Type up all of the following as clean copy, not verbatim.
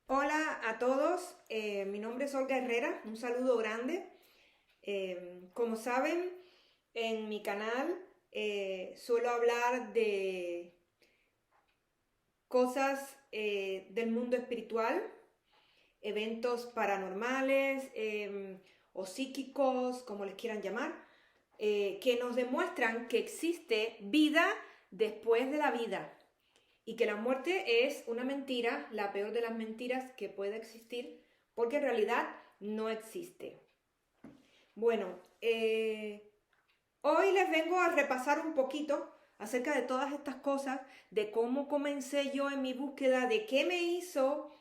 Hola a todos, mi nombre es Olga Herrera, un saludo grande. Como saben, en mi canal suelo hablar de cosas del mundo espiritual, eventos paranormales o psíquicos, como les quieran llamar, que nos demuestran que existe vida después de la vida y que la muerte es una mentira, la peor de las mentiras que puede existir, porque en realidad no existe. Bueno, hoy les vengo a repasar un poquito acerca de todas estas cosas, de cómo comencé yo en mi búsqueda, de qué me hizo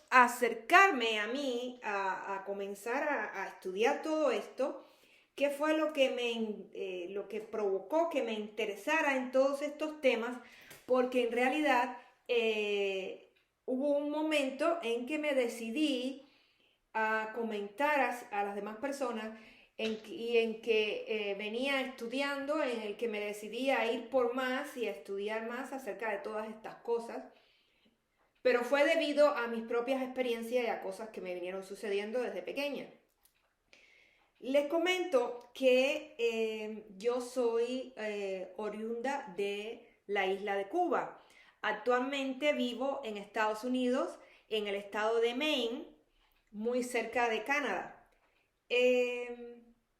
acercarme a mí a comenzar a estudiar todo esto, qué fue lo que provocó que me interesara en todos estos temas, porque en realidad hubo un momento en que me decidí a comentar a las demás personas y en que venía estudiando, en el que me decidí a ir por más y a estudiar más acerca de todas estas cosas, pero fue debido a mis propias experiencias y a cosas que me vinieron sucediendo desde pequeña. Les comento que yo soy oriunda de la isla de Cuba. Actualmente vivo en Estados Unidos, en el estado de Maine, muy cerca de Canadá.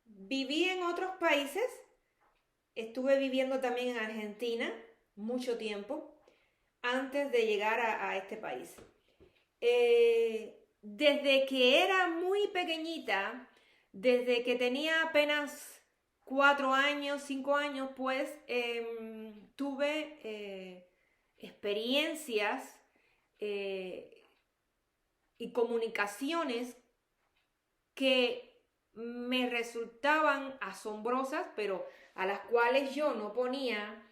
Viví en otros países, estuve viviendo también en Argentina mucho tiempo antes de llegar a este país. Desde que era muy pequeñita, desde que tenía apenas 4 años, 5 años, pues tuve experiencias eh, y comunicaciones que me resultaban asombrosas, pero a las cuales yo no ponía,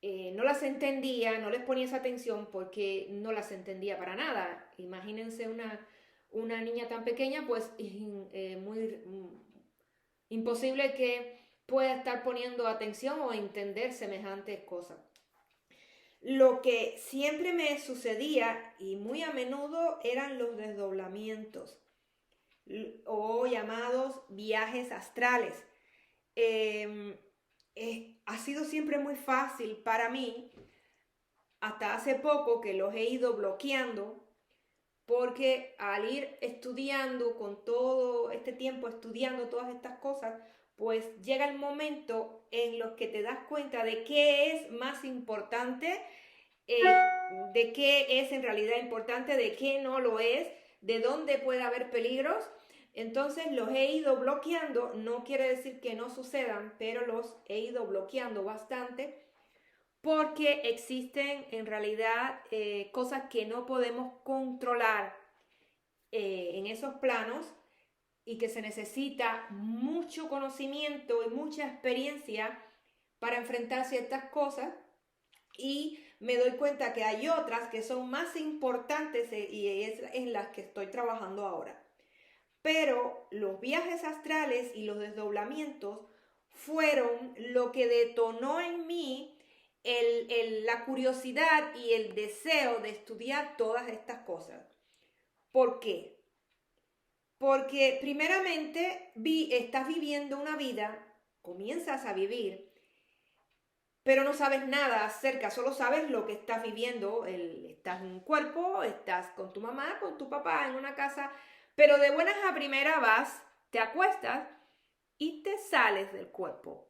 no las entendía, no les ponía esa atención porque no las entendía para nada. Imagínense una niña tan pequeña, pues muy imposible que pueda estar poniendo atención o entender semejantes cosas. Lo que siempre me sucedía y muy a menudo eran los desdoblamientos o llamados viajes astrales. Eh, ha sido siempre muy fácil para mí, hasta hace poco que los he ido bloqueando, porque al ir estudiando con todo este tiempo, estudiando todas estas cosas, pues llega el momento en los que te das cuenta de qué es más importante, eh, de qué es en realidad importante, de qué no lo es, de dónde puede haber peligros. Entonces los he ido bloqueando, no quiere decir que no sucedan, pero los he ido bloqueando bastante porque existen en realidad cosas que no podemos controlar en esos planos y que se necesita mucho conocimiento y mucha experiencia para enfrentar ciertas cosas, y me doy cuenta que hay otras que son más importantes y es en las que estoy trabajando ahora. Pero los viajes astrales y los desdoblamientos fueron lo que detonó en mí la curiosidad y el deseo de estudiar todas estas cosas. ¿Por qué? Porque primeramente estás viviendo una vida, comienzas a vivir, pero no sabes nada acerca, solo sabes lo que estás viviendo. Estás en un cuerpo, estás con tu mamá, con tu papá, en una casa, pero de buenas a primeras vas, te acuestas y te sales del cuerpo.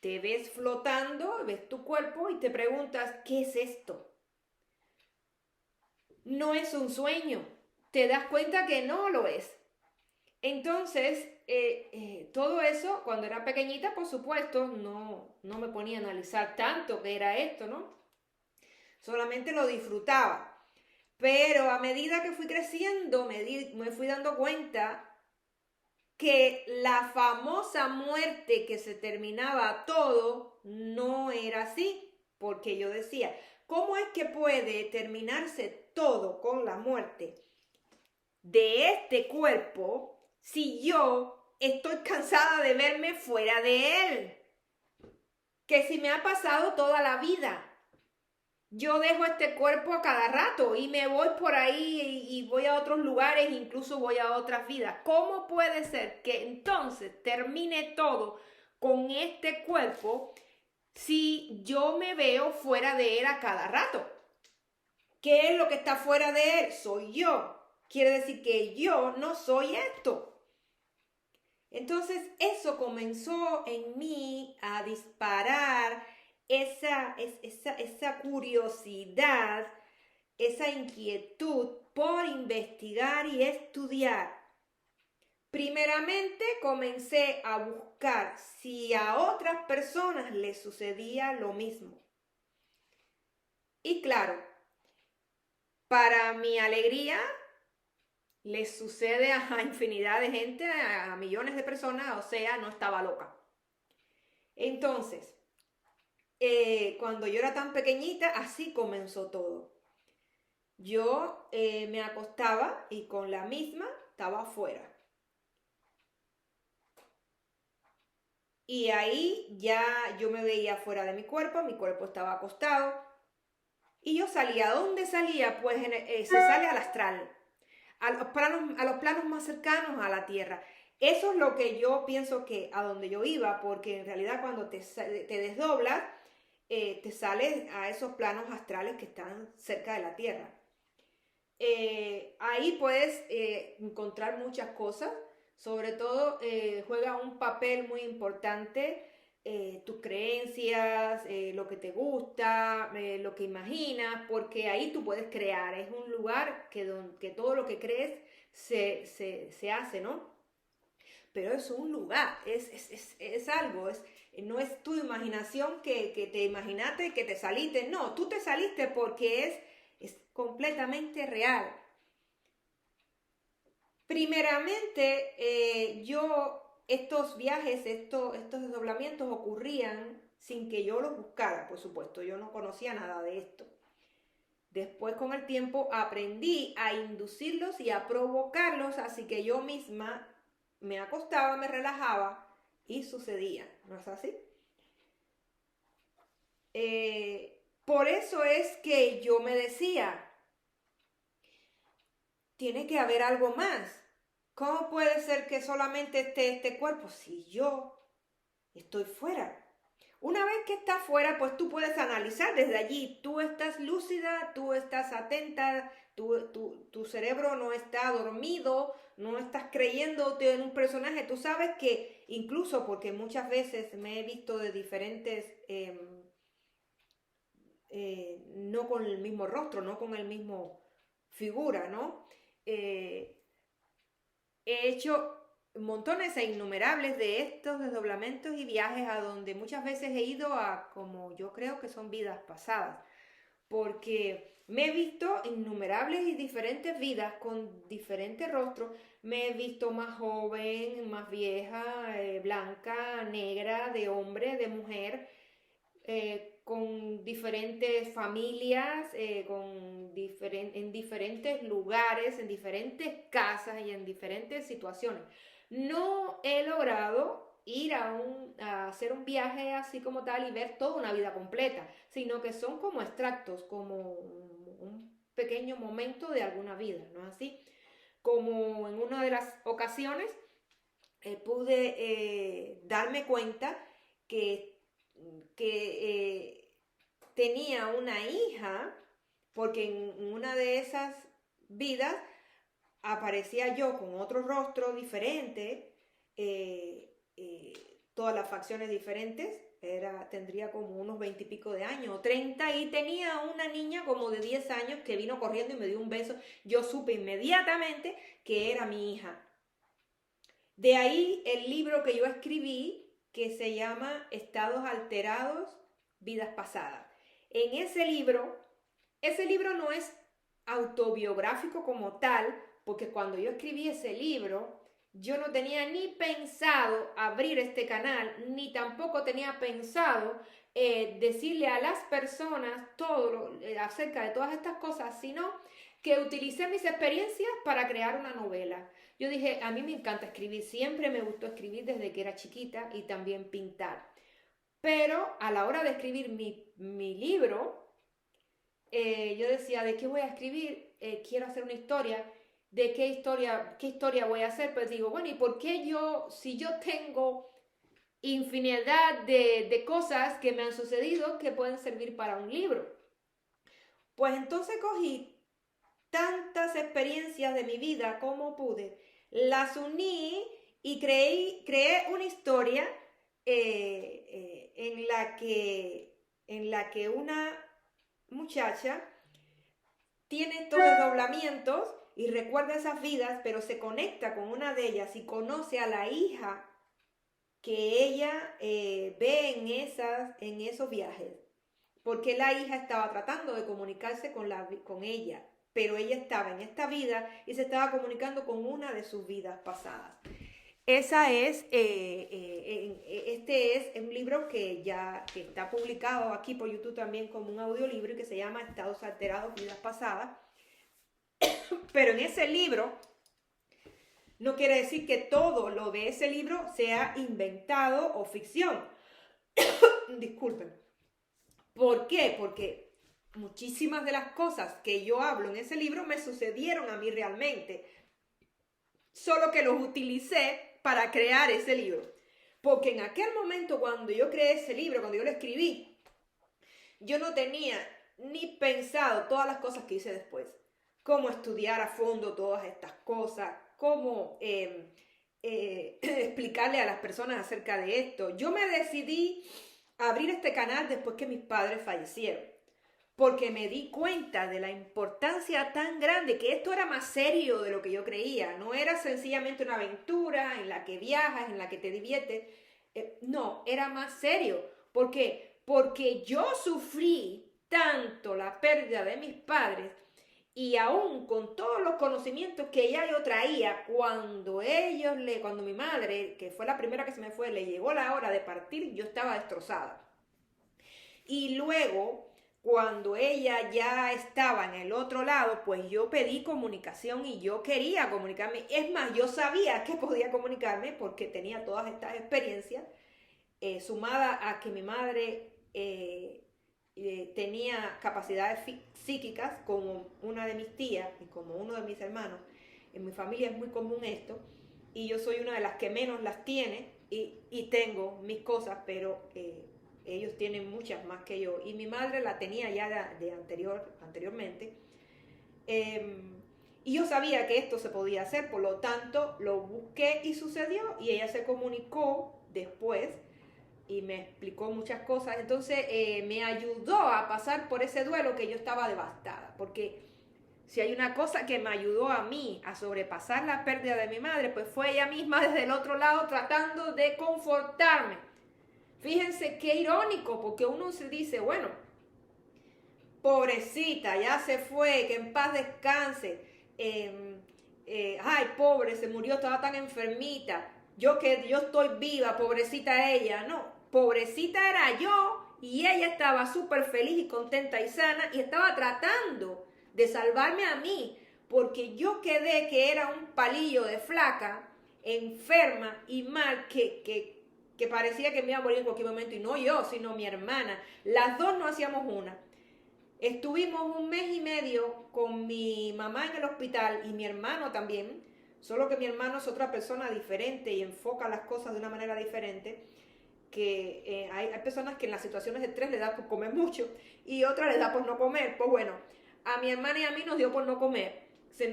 Te ves flotando, ves tu cuerpo y te preguntas, ¿qué es esto? No es un sueño. Te das cuenta que no lo es. Entonces, todo eso, cuando era pequeñita, por supuesto, no me ponía a analizar tanto qué era esto, ¿no? Solamente lo disfrutaba. Pero a medida que fui creciendo, me fui dando cuenta que la famosa muerte que se terminaba todo no era así. Porque yo decía, ¿cómo es que puede terminarse todo con la muerte de este cuerpo si yo estoy cansada de verme fuera de él? Que si me ha pasado toda la vida. yo dejo este cuerpo a cada rato y me voy por ahí y voy a otros lugares, incluso voy a otras vidas. ¿Cómo puede ser que entonces termine todo con este cuerpo si yo me veo fuera de él a cada rato? ¿Qué es lo que está fuera de él? Soy yo. Quiere decir que yo no soy esto. Entonces eso comenzó en mí a disparar esa curiosidad, esa inquietud por investigar y estudiar. Primeramente comencé a buscar si a otras personas les sucedía lo mismo. Y claro, para mi alegría, les sucede a infinidad de gente, a millones de personas, o sea, no estaba loca. Entonces, cuando yo era tan pequeñita, así comenzó todo. Yo me acostaba y con la misma estaba afuera. Y ahí ya yo me veía fuera de mi cuerpo estaba acostado. Y yo salía. ¿A dónde salía? Pues se sale al astral, a los planos más cercanos a la Tierra. Eso es lo que yo pienso que a donde yo iba, porque en realidad cuando te desdoblas, te sales a esos planos astrales que están cerca de la Tierra. Ahí puedes encontrar muchas cosas, sobre todo juega un papel muy importante tus creencias, lo que te gusta, lo que imaginas, porque ahí tú puedes crear, es un lugar que todo lo que crees se hace, ¿no? Pero es un lugar, es algo, no es tu imaginación que te imaginaste y que te saliste, no, tú te saliste porque es completamente real. Primeramente, estos viajes, estos desdoblamientos ocurrían sin que yo los buscara, por supuesto, yo no conocía nada de esto. Después, con el tiempo, aprendí a inducirlos y a provocarlos, así que yo misma me acostaba, me relajaba y sucedía, ¿no es así? Por eso es que yo me decía, tiene que haber algo más. ¿Cómo puede ser que solamente esté este cuerpo si yo estoy fuera? Una vez que estás fuera, pues tú puedes analizar desde allí. Tú estás lúcida, tú estás atenta, tu cerebro no está dormido, no estás creyéndote en un personaje. Tú sabes que incluso porque muchas veces me he visto de diferentes, no con el mismo rostro, no con el mismo figura, ¿no? Eh, He hecho montones e innumerables de estos desdoblamientos y viajes a donde muchas veces he ido a como yo creo que son vidas pasadas, porque me he visto innumerables y diferentes vidas con diferentes rostros. Me he visto más joven, más vieja, blanca, negra, de hombre, de mujer, con diferentes familias, en diferentes lugares, en diferentes casas y en diferentes situaciones. No he logrado ir a hacer un viaje así como tal y ver toda una vida completa, sino que son como extractos, como un pequeño momento de alguna vida, ¿no es así? Como en una de las ocasiones pude darme cuenta que tenía una hija, porque en una de esas vidas aparecía yo con otro rostro diferente, todas las facciones diferentes, tendría como unos 20 y pico de años, o 30, y tenía una niña como de 10 años que vino corriendo y me dio un beso. Yo supe inmediatamente que era mi hija. De ahí el libro que yo escribí, que se llama Estados Alterados, Vidas Pasadas. En ese libro no es autobiográfico como tal, porque cuando yo escribí ese libro, yo no tenía ni pensado abrir este canal, ni tampoco tenía pensado decirle a las personas todo acerca de todas estas cosas, sino que utilicé mis experiencias para crear una novela. Yo dije, a mí me encanta escribir, siempre me gustó escribir desde que era chiquita y también pintar. Pero a la hora de escribir mi libro, yo decía, ¿de qué voy a escribir? Quiero hacer una historia. ¿De qué historia voy a hacer? Pues digo, bueno, ¿y por qué yo, si yo tengo infinidad de cosas que me han sucedido que pueden servir para un libro? Pues entonces cogí tantas experiencias de mi vida como pude, las uní y creé una historia en la que una muchacha tiene estos desdoblamientos y recuerda esas vidas, pero se conecta con una de ellas y conoce a la hija que ella ve en esos viajes, porque la hija estaba tratando de comunicarse con ella, pero ella estaba en esta vida y se estaba comunicando con una de sus vidas pasadas. Este es un libro que está publicado aquí por YouTube también como un audiolibro y que se llama Estados Alterados, Vidas Pasadas. Pero en ese libro no quiere decir que todo lo de ese libro sea inventado o ficción. Disculpen. ¿Por qué? Porque muchísimas de las cosas que yo hablo en ese libro me sucedieron a mí realmente. Solo que los utilicé para crear ese libro. Porque en aquel momento cuando yo creé ese libro, cuando yo lo escribí, yo no tenía ni pensado todas las cosas que hice después. Cómo estudiar a fondo todas estas cosas, cómo explicarle a las personas acerca de esto. Yo me decidí a abrir este canal después que mis padres fallecieron, porque me di cuenta de la importancia tan grande, que esto era más serio de lo que yo creía. No era sencillamente una aventura en la que viajas, en la que te diviertes. No, era más serio. ¿Por qué? Porque yo sufrí tanto la pérdida de mis padres y aún con todos los conocimientos que ya yo traía, cuando mi madre, que fue la primera que se me fue, le llegó la hora de partir, yo estaba destrozada. Y luego, cuando ella ya estaba en el otro lado, pues yo pedí comunicación y yo quería comunicarme. Es más, yo sabía que podía comunicarme porque tenía todas estas experiencias, sumada a que mi madre tenía capacidades psíquicas como una de mis tías y como uno de mis hermanos. En mi familia es muy común esto y yo soy una de las que menos las tiene y tengo mis cosas, pero ellos tienen muchas más que yo y mi madre la tenía ya anteriormente. Y yo sabía que esto se podía hacer, por lo tanto lo busqué y sucedió y ella se comunicó después y me explicó muchas cosas. Entonces me ayudó a pasar por ese duelo que yo estaba devastada, porque si hay una cosa que me ayudó a mí a sobrepasar la pérdida de mi madre, pues fue ella misma desde el otro lado tratando de confortarme. Fíjense qué irónico, porque uno se dice, bueno, pobrecita, ya se fue, que en paz descanse, ay, pobre, se murió, estaba tan enfermita, yo estoy viva, pobrecita ella. No, pobrecita era yo y ella estaba súper feliz y contenta y sana y estaba tratando de salvarme a mí, porque yo quedé que era un palillo de flaca, enferma y mal, que parecía que me iba a morir en cualquier momento, y no yo, sino mi hermana. Las dos no hacíamos una. Estuvimos 1 mes y medio con mi mamá en el hospital y mi hermano también, solo que mi hermano es otra persona diferente y enfoca las cosas de una manera diferente, que hay personas que en las situaciones de estrés le da por comer mucho y otras le da por no comer. Pues bueno, a mi hermana y a mí nos dio por no comer.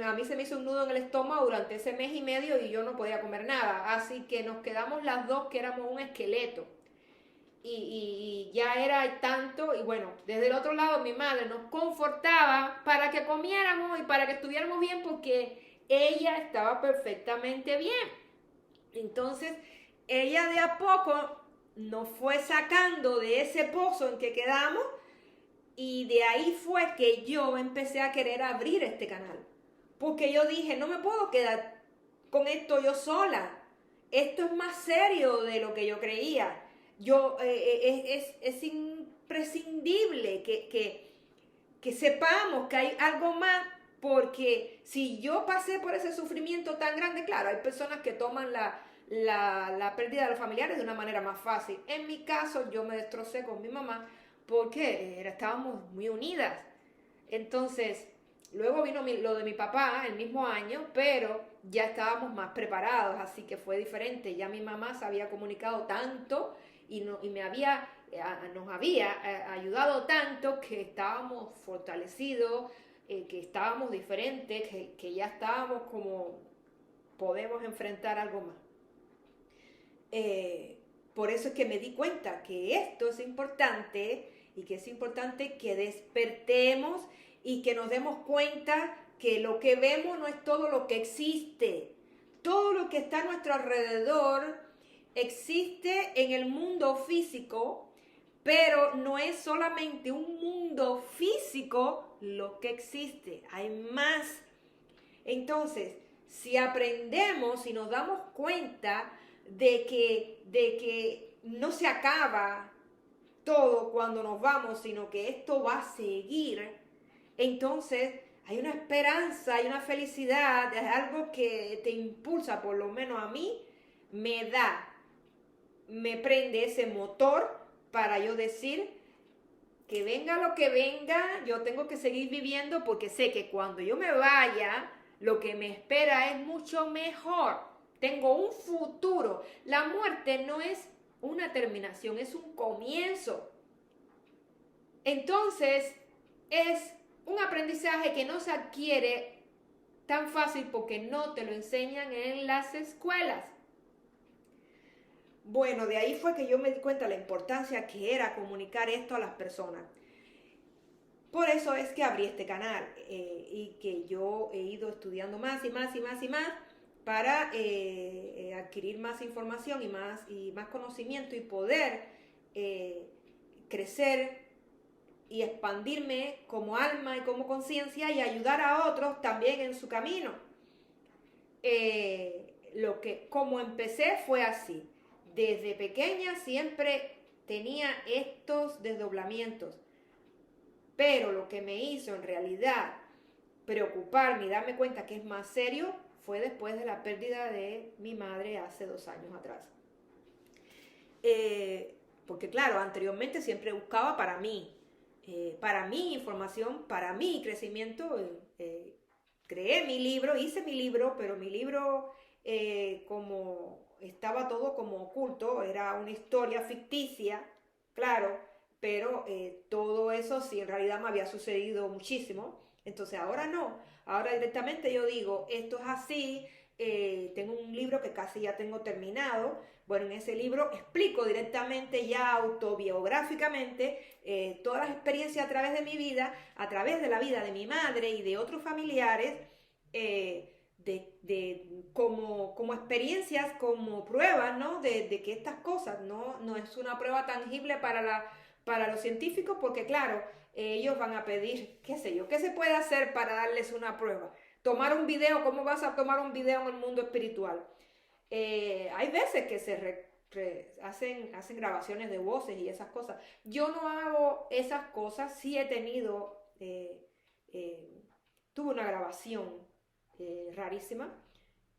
A mí se me hizo un nudo en el estómago durante ese 1 mes y medio y yo no podía comer nada, así que nos quedamos las dos que éramos un esqueleto. Y ya era tanto, y bueno, desde el otro lado mi madre nos confortaba para que comiéramos y para que estuviéramos bien, porque ella estaba perfectamente bien. Entonces ella de a poco nos fue sacando de ese pozo en que quedamos, y de ahí fue que yo empecé a querer abrir este canal, porque yo dije, no me puedo quedar con esto yo sola, esto es más serio de lo que yo creía. Es imprescindible que sepamos que hay algo más, porque si yo pasé por ese sufrimiento tan grande, claro, hay personas que toman la pérdida de los familiares de una manera más fácil. En mi caso, yo me destrocé con mi mamá porque estábamos muy unidas. Entonces, luego vino lo de mi papá el mismo año, pero ya estábamos más preparados, así que fue diferente. Ya mi mamá se había comunicado tanto y, no, y nos había ayudado tanto que estábamos fortalecidos, que estábamos diferentes, que ya estábamos como podemos enfrentar algo más. Por eso es que me di cuenta que esto es importante y que es importante que despertemos y que nos demos cuenta que lo que vemos no es todo lo que existe. Todo lo que está a nuestro alrededor existe en el mundo físico, pero no es solamente un mundo físico lo que existe. Hay más. Entonces, si aprendemos y nos damos cuenta de que no se acaba todo cuando nos vamos, sino que esto va a seguir, entonces hay una esperanza, hay una felicidad, es algo que te impulsa, por lo menos a mí, me prende ese motor para yo decir que venga lo que venga, yo tengo que seguir viviendo porque sé que cuando yo me vaya, lo que me espera es mucho mejor. Tengo un futuro. La muerte no es una terminación, es un comienzo. Entonces, es un aprendizaje que no se adquiere tan fácil porque no te lo enseñan en las escuelas. Bueno, de ahí fue que yo me di cuenta de la importancia que era comunicar esto a las personas. Por eso es que abrí este canal y que yo he ido estudiando más y más y más y más para adquirir más información y más conocimiento y poder crecer y expandirme como alma y como conciencia y ayudar a otros también en su camino. Como empecé fue así. Desde pequeña siempre tenía estos desdoblamientos. Pero lo que me hizo en realidad preocuparme y darme cuenta que es más serio fue después de la pérdida de mi madre hace 2 años atrás. Porque claro, anteriormente siempre buscaba para mí información, para mi crecimiento. Creé mi libro, hice mi libro, pero mi libro como estaba todo como oculto, era una historia ficticia, claro, pero todo eso sí en realidad me había sucedido muchísimo. Entonces ahora no, ahora directamente yo digo, esto es así, tengo un libro que casi ya tengo terminado. Bueno, en ese libro explico directamente ya autobiográficamente todas las experiencias a través de mi vida, a través de la vida de mi madre y de otros familiares, como experiencias, como pruebas, ¿no? De que estas cosas no es una prueba tangible para los científicos, porque claro, ellos van a pedir, qué sé yo, ¿qué se puede hacer para darles una prueba? Tomar un video, ¿cómo vas a tomar un video en el mundo espiritual? Hay veces que hacen grabaciones de voces y esas cosas. Yo no hago esas cosas, sí he tenido, tuve una grabación rarísima,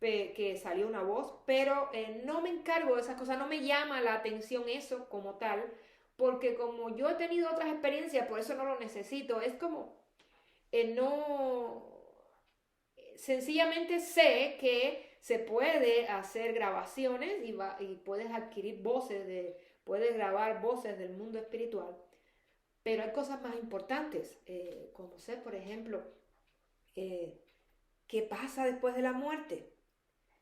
que salió una voz, pero no me encargo de esas cosas, no me llama la atención eso como tal, porque como yo he tenido otras experiencias, por eso no lo necesito, es como, no, sencillamente sé que se puede hacer grabaciones y puedes adquirir puedes grabar voces del mundo espiritual, pero hay cosas más importantes, como ser, por ejemplo, ¿qué pasa después de la muerte?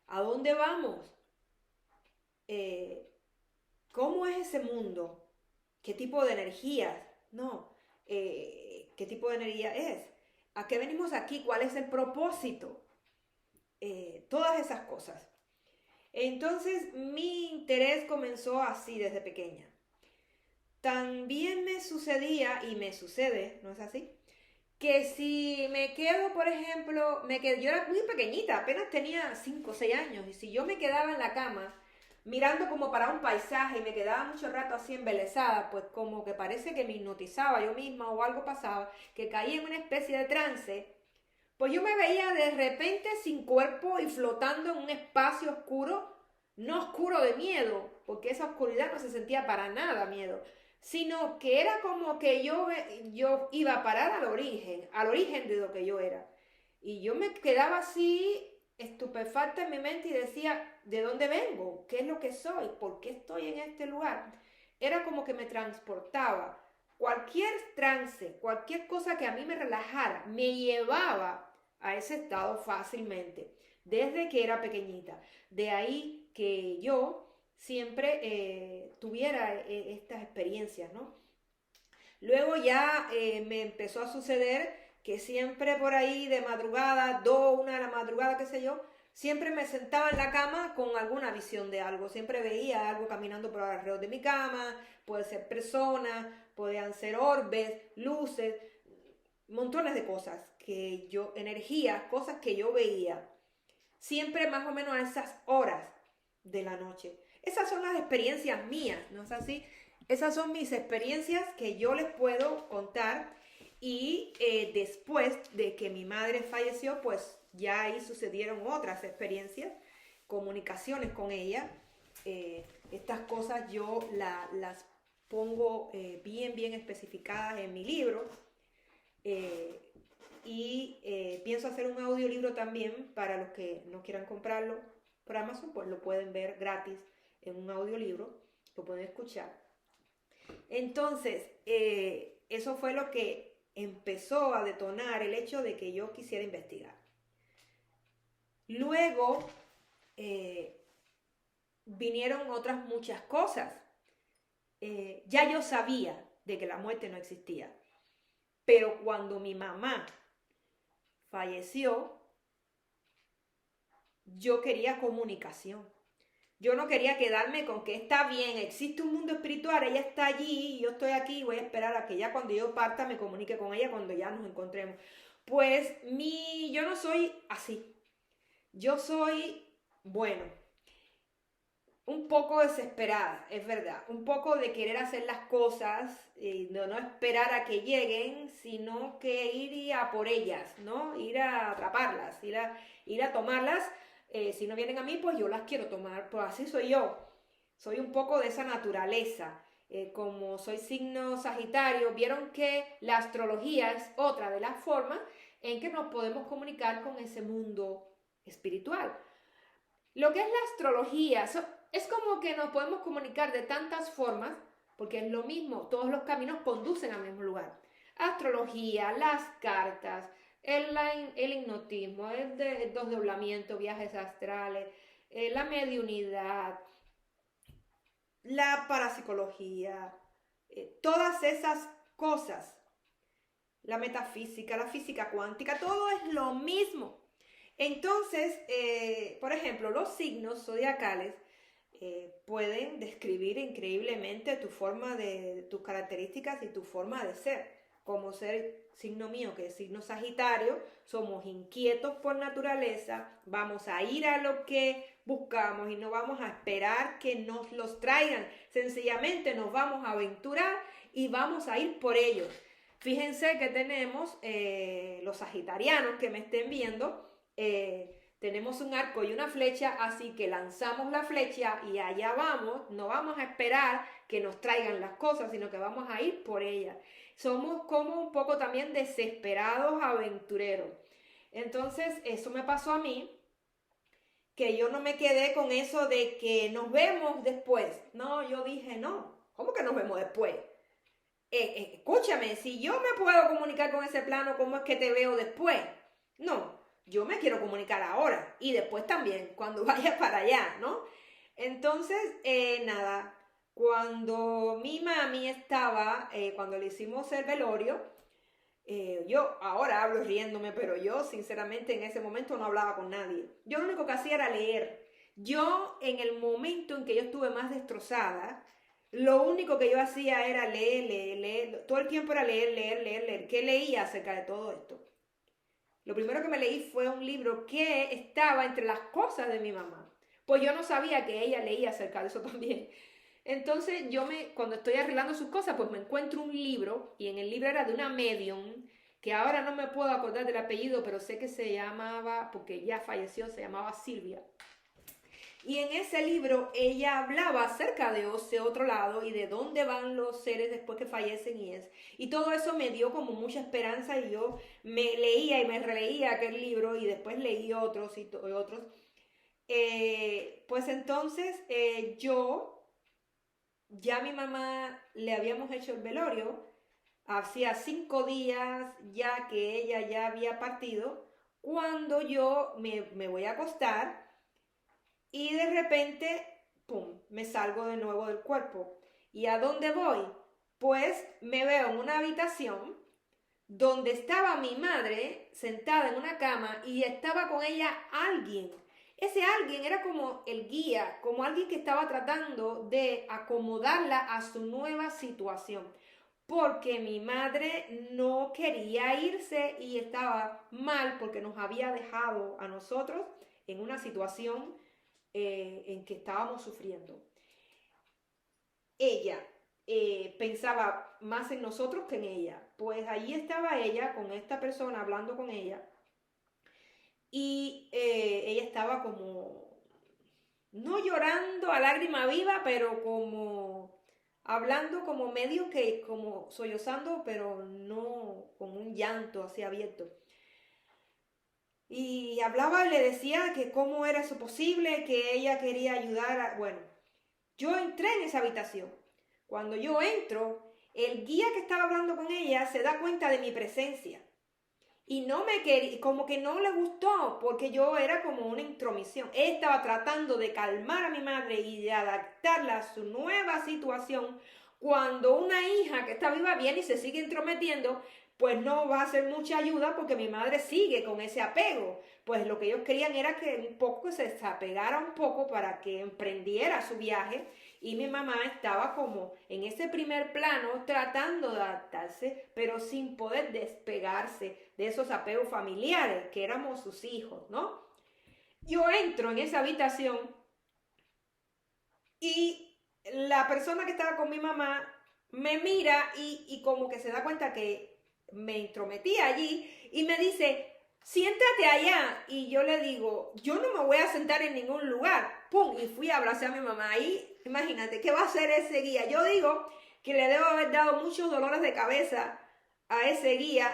¿A dónde vamos? ¿Cómo es ese mundo? ¿Qué tipo de energías? No. ¿Qué tipo de energía es? ¿A qué venimos aquí? ¿Cuál es el propósito? Todas esas cosas. Entonces mi interés comenzó así desde pequeña. También me sucedía y me sucede, ¿no es así? Que si me quedo, por ejemplo, yo era muy pequeñita, apenas tenía 5 o 6 años, y si yo me quedaba en la cama mirando como para un paisaje y me quedaba mucho rato así embelesada, pues como que parece que me hipnotizaba yo misma o algo pasaba, que caía en una especie de trance, pues yo me veía de repente sin cuerpo y flotando en un espacio oscuro, no oscuro de miedo, porque esa oscuridad no se sentía para nada miedo, sino que era como que yo iba a parar al origen de lo que yo era. Y yo me quedaba así estupefacta en mi mente y decía, ¿de dónde vengo? ¿Qué es lo que soy? ¿Por qué estoy en este lugar? Era como que me transportaba. Cualquier trance, cualquier cosa que a mí me relajara, me llevaba a ese estado fácilmente, desde que era pequeñita. De ahí que yo siempre tuviera estas experiencias, ¿no? Luego ya me empezó a suceder que siempre por ahí de madrugada, 2, 1 de la madrugada, qué sé yo, siempre me sentaba en la cama con alguna visión de algo. Siempre veía algo caminando por alrededor de mi cama, puede ser personas, podían ser orbes, luces, montones de cosas que yo, energías, cosas que yo veía. Siempre más o menos a esas horas de la noche. Esas son las experiencias mías, ¿no es así? Esas son mis experiencias que yo les puedo contar y después de que mi madre falleció, pues ya ahí sucedieron otras experiencias, comunicaciones con ella. Estas cosas yo las pongo bien especificadas en mi libro. Eh, Pienso hacer un audiolibro también para los que no quieran comprarlo por Amazon, pues lo pueden ver gratis en un audiolibro, lo pueden escuchar. Entonces, eso fue lo que empezó a detonar el hecho de que yo quisiera investigar. Luego vinieron otras muchas cosas. Ya yo sabía de que la muerte no existía, pero cuando mi mamá falleció, yo quería comunicación. Yo no quería quedarme con que está bien, existe un mundo espiritual, ella está allí, yo estoy aquí y voy a esperar a que ya cuando yo parta me comunique con ella cuando ya nos encontremos. Pues yo no soy así. Yo soy, bueno, un poco desesperada, es verdad. Un poco de querer hacer las cosas, no esperar a que lleguen, sino que ir a por ellas, ¿no? Ir a atraparlas, ir a tomarlas. Si no vienen a mí, pues yo las quiero tomar. Pues así soy yo. Soy un poco de esa naturaleza. Como soy signo Sagitario, vieron que la astrología es otra de las formas en que nos podemos comunicar con ese mundo espiritual. Lo que es la astrología, es como que nos podemos comunicar de tantas formas, porque es lo mismo, todos los caminos conducen al mismo lugar. Astrología, las cartas, el hipnotismo, el desdoblamiento, viajes astrales, la mediunidad, la parapsicología, todas esas cosas, la metafísica, la física cuántica, todo es lo mismo. Entonces, por ejemplo, los signos zodiacales pueden describir increíblemente tu forma tus características y tu forma de ser. Como ser signo mío, que es signo Sagitario, somos inquietos por naturaleza, vamos a ir a lo que buscamos y no vamos a esperar que nos los traigan. Sencillamente nos vamos a aventurar y vamos a ir por ellos. Fíjense que tenemos los sagitarianos que me estén viendo. Tenemos un arco y una flecha, así que lanzamos la flecha y allá vamos. No vamos a esperar que nos traigan las cosas, sino que vamos a ir por ellas. Somos como un poco también desesperados aventureros. Entonces, eso me pasó a mí, que yo no me quedé con eso de que nos vemos después. No, yo dije, no, ¿cómo que nos vemos después? Escúchame, si yo me puedo comunicar con ese plano, ¿cómo es que te veo después? No, yo me quiero comunicar ahora y después también, cuando vaya para allá, ¿no? Entonces, nada, cuando mi mami estaba, cuando le hicimos el velorio, yo ahora hablo riéndome, pero yo sinceramente en ese momento no hablaba con nadie. Yo lo único que hacía era leer. Yo en el momento en que yo estuve más destrozada, lo único que yo hacía era leer. Todo el tiempo era leer. ¿Qué leía acerca de todo esto? Lo primero que me leí fue un libro que estaba entre las cosas de mi mamá. Pues yo no sabía que ella leía acerca de eso también. Entonces cuando estoy arreglando sus cosas, pues me encuentro un libro, y en el libro era de una medium, que ahora no me puedo acordar del apellido, pero sé que se llamaba, porque ya falleció, se llamaba Silvia. Y en ese libro ella hablaba acerca de ese otro lado y de dónde van los seres después que fallecen y todo eso me dio como mucha esperanza y yo me leía y me releía aquel libro y después leí otros y otros. Pues entonces yo, ya mi mamá le habíamos hecho el velorio, hacía 5 días ya que ella ya había partido, cuando yo me voy a acostar y de repente, ¡pum!, me salgo de nuevo del cuerpo. ¿Y a dónde voy? Pues me veo en una habitación donde estaba mi madre sentada en una cama y estaba con ella alguien. Ese alguien era como el guía, como alguien que estaba tratando de acomodarla a su nueva situación. Porque mi madre no quería irse y estaba mal porque nos había dejado a nosotros en una situación en que estábamos sufriendo. Ella pensaba más en nosotros que en ella. Pues allí estaba ella con esta persona hablando con ella y ella estaba como, no llorando a lágrima viva, pero como hablando como medio que, como sollozando, pero no con un llanto así abierto. Y hablaba y le decía que cómo era eso posible, que ella quería ayudar a... Bueno, yo entré en esa habitación. Cuando yo entro, el guía que estaba hablando con ella se da cuenta de mi presencia. Y no me quería, como que no le gustó, porque yo era como una intromisión. Él estaba tratando de calmar a mi madre y de adaptarla a su nueva situación. Cuando una hija que está viva viene y se sigue intrometiendo, pues no va a ser mucha ayuda porque mi madre sigue con ese apego. Pues lo que ellos querían era que un poco que se desapegara un poco para que emprendiera su viaje y mi mamá estaba como en ese primer plano tratando de adaptarse, pero sin poder despegarse de esos apegos familiares que éramos sus hijos, ¿no? Yo entro en esa habitación y la persona que estaba con mi mamá me mira y como que se da cuenta que me intrometí allí y me dice, siéntate allá. Y yo le digo, yo no me voy a sentar en ningún lugar. ¡Pum! Y fui a abrazar a mi mamá. Ahí, imagínate, ¿qué va a hacer ese guía? Yo digo que le debo haber dado muchos dolores de cabeza a ese guía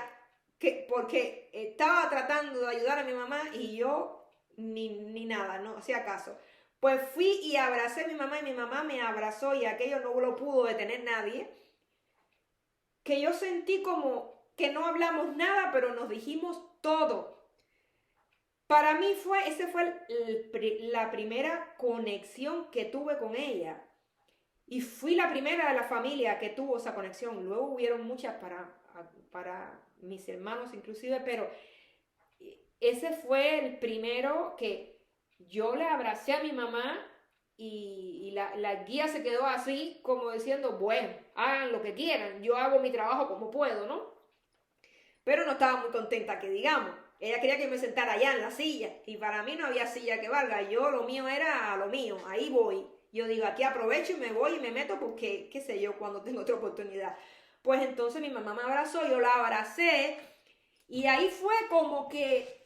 porque estaba tratando de ayudar a mi mamá y yo ni nada, no hacía caso. Pues fui y abracé a mi mamá y mi mamá me abrazó y aquello no lo pudo detener nadie. Que yo sentí como que no hablamos nada, pero nos dijimos todo. Para mí esa fue la primera conexión que tuve con ella. Y fui la primera de la familia que tuvo esa conexión. Luego hubieron muchas para mis hermanos inclusive, pero ese fue el primero que yo le abracé a mi mamá y la guía se quedó así como diciendo, bueno, hagan lo que quieran, yo hago mi trabajo como puedo, ¿no? Pero no estaba muy contenta, que digamos. Ella quería que me sentara allá en la silla y para mí no había silla que valga. Yo lo mío era lo mío, ahí voy. Yo digo, aquí aprovecho y me voy y me meto porque, qué sé yo, cuando tengo otra oportunidad. Pues entonces mi mamá me abrazó, yo la abracé y ahí fue como que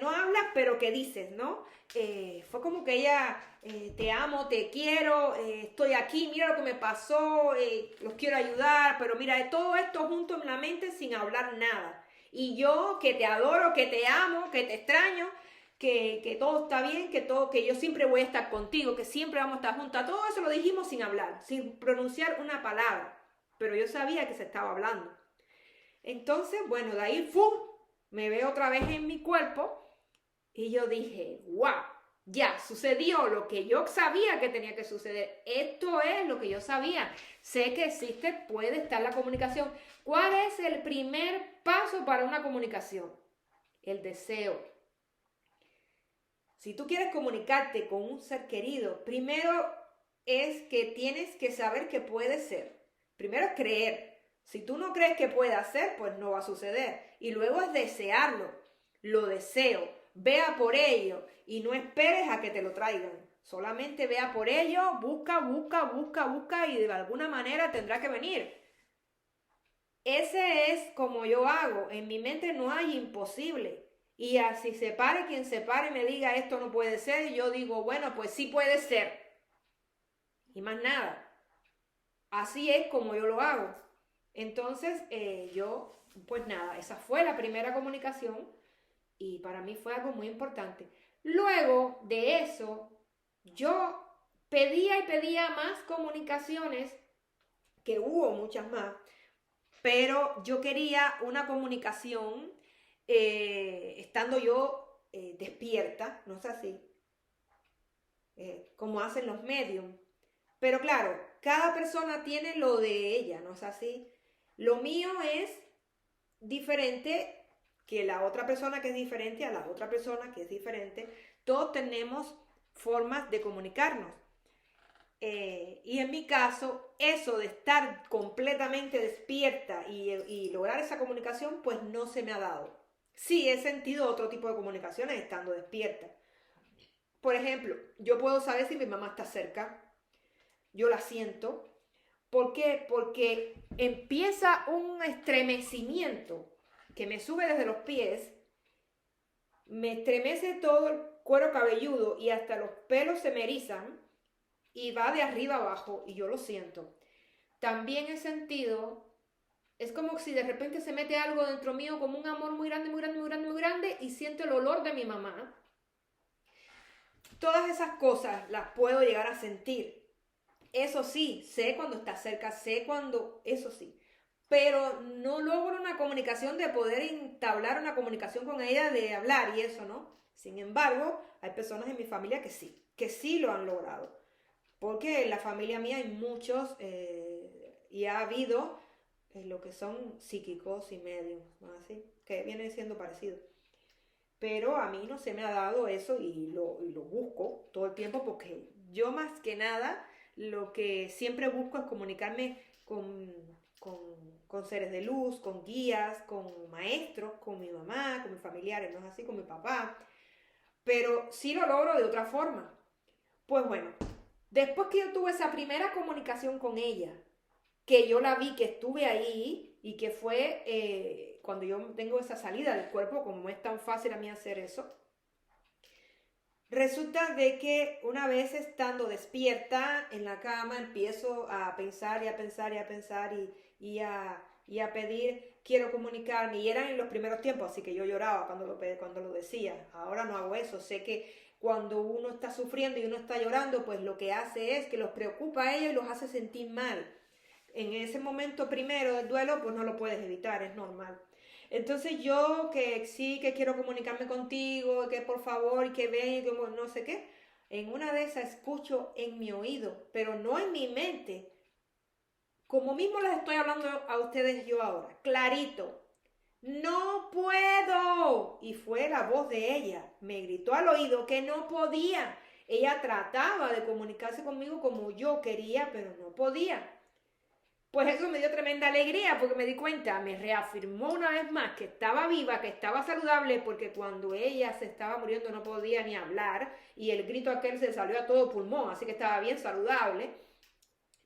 no hablas, pero que dices, ¿no? Fue como que ella, te amo, te quiero, estoy aquí, mira lo que me pasó, los quiero ayudar, pero mira, todo esto junto en la mente sin hablar nada. Y yo que te adoro, que te amo, que te extraño, que todo está bien, que yo siempre voy a estar contigo, que siempre vamos a estar juntas. Todo eso lo dijimos sin hablar, sin pronunciar una palabra, pero yo sabía que se estaba hablando. Entonces, bueno, de ahí ¡fum! Me veo otra vez en mi cuerpo y yo dije, wow, ya sucedió lo que yo sabía que tenía que suceder. Esto es lo que yo sabía. Sé que existe, puede estar la comunicación. ¿Cuál es el primer paso para una comunicación? El deseo. Si tú quieres comunicarte con un ser querido, primero es que tienes que saber que puede ser. Primero es creer. Si tú no crees que pueda ser, pues no va a suceder. Y luego es desearlo. Lo deseo. Vea por ello y no esperes a que te lo traigan. Solamente vea por ello, busca y de alguna manera tendrá que venir. Ese es como yo hago. En mi mente no hay imposible. Y así se pare quien se pare y me diga esto no puede ser, y yo digo, bueno, pues sí puede ser. Y más nada. Así es como yo lo hago. Entonces, pues nada, esa fue la primera comunicación y para mí fue algo muy importante. Luego de eso, yo pedía y pedía más comunicaciones, que hubo muchas más, pero yo quería una comunicación estando yo despierta, no es así, como hacen los medios. Pero claro, cada persona tiene lo de ella, ¿no es así? Lo mío es diferente que la otra persona que es diferente a la otra persona que es diferente. Todos tenemos formas de comunicarnos. Y en mi caso, eso de estar completamente despierta y lograr esa comunicación, pues no se me ha dado. Sí, he sentido otro tipo de comunicaciones estando despierta. Por ejemplo, yo puedo saber si mi mamá está cerca, yo la siento. ¿Por qué? Porque empieza un estremecimiento que me sube desde los pies, me estremece todo el cuero cabelludo y hasta los pelos se me erizan y va de arriba abajo y yo lo siento. También he sentido, es como si de repente se mete algo dentro mío como un amor muy grande, muy grande, muy grande, muy grande y siento el olor de mi mamá. Todas esas cosas las puedo llegar a sentir. Eso sí, sé cuando está cerca, sé cuando, eso sí. Pero no logro una comunicación de poder entablar una comunicación con ella, de hablar y eso, ¿no? Sin embargo, hay personas en mi familia que sí lo han logrado. Porque en la familia mía hay muchos y ha habido lo que son psíquicos y medios, ¿no? Así, que vienen siendo parecidos. Pero a mí no se me ha dado eso y lo busco todo el tiempo porque yo más que nada lo que siempre busco es comunicarme con, con seres de luz, con guías, con maestros, con mi mamá, con mis familiares, no es así, con mi papá. Pero sí lo logro de otra forma. Pues bueno, después que yo tuve esa primera comunicación con ella, que yo la vi, que estuve ahí y que fue cuando yo tengo esa salida del cuerpo, como es tan fácil a mí hacer eso, resulta de que una vez estando despierta en la cama empiezo a pensar y a pensar y a pensar y a pedir, quiero comunicarme. Y eran en los primeros tiempos, así que yo lloraba cuando lo decía. Ahora no hago eso. Sé que cuando uno está sufriendo y uno está llorando, pues lo que hace es que los preocupa a ellos y los hace sentir mal. En ese momento primero del duelo, pues no lo puedes evitar, es normal. Entonces yo que sí que quiero comunicarme contigo, que por favor, que ven, que no sé qué, en una de esas escucho en mi oído, pero no en mi mente, como mismo les estoy hablando a ustedes yo ahora, clarito, no puedo. Y fue la voz de ella, me gritó al oído que no podía. Ella trataba de comunicarse conmigo como yo quería, pero no podía. Pues eso me dio tremenda alegría porque me di cuenta, me reafirmó una vez más que estaba viva, que estaba saludable, porque cuando ella se estaba muriendo no podía ni hablar y el grito aquel se salió a todo pulmón, así que estaba bien saludable.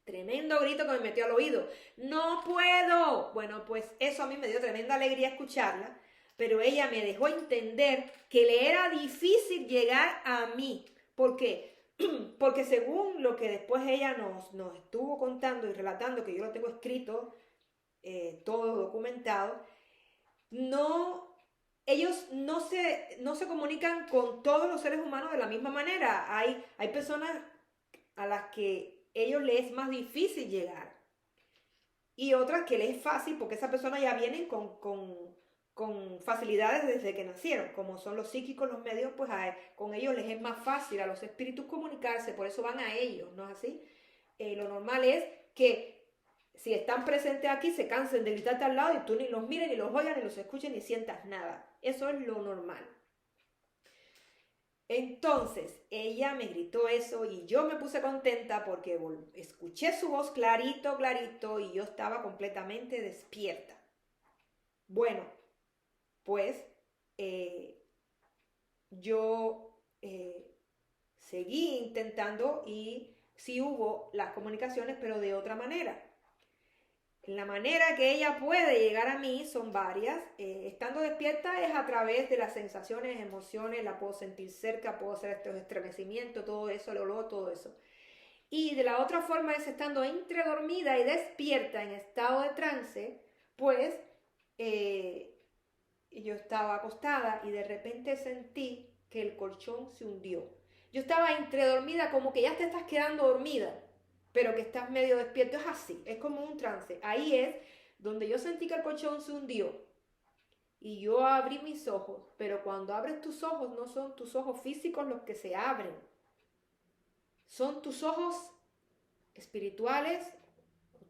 Tremendo grito que me metió al oído. ¡No puedo! Bueno, pues eso a mí me dio tremenda alegría escucharla, pero ella me dejó entender que le era difícil llegar a mí. ¿Por qué? Porque según lo que después ella nos estuvo contando y relatando, que yo lo tengo escrito, todo documentado, no, ellos no se comunican con todos los seres humanos de la misma manera. Hay personas a las que ellos les es más difícil llegar y otras que les es fácil porque esas personas ya vienen con facilidades desde que nacieron, como son los psíquicos, los medios, pues con ellos les es más fácil a los espíritus comunicarse, por eso van a ellos, ¿no es así? Lo normal es que si están presentes aquí se cansen de gritarte al lado y tú ni los mires, ni los oigas, ni los escuches, ni sientas nada. Eso es lo normal. Entonces, ella me gritó eso y yo me puse contenta porque escuché su voz clarito, clarito y yo estaba completamente despierta. Bueno, pues yo seguí intentando y sí hubo las comunicaciones, pero de otra manera. La manera que ella puede llegar a mí son varias. Estando despierta es a través de las sensaciones, emociones, la puedo sentir cerca, puedo hacer estos estremecimientos, todo eso, el olor, todo eso. Y de la otra forma es estando entre dormida y despierta en estado de trance, pues yo estaba acostada y de repente sentí que el colchón se hundió. Yo estaba entre dormida, como que ya te estás quedando dormida, pero que estás medio despierto. Es así, es como un trance. Ahí es donde yo sentí que el colchón se hundió y yo abrí mis ojos, pero cuando abres tus ojos no son tus ojos físicos los que se abren, son tus ojos espirituales,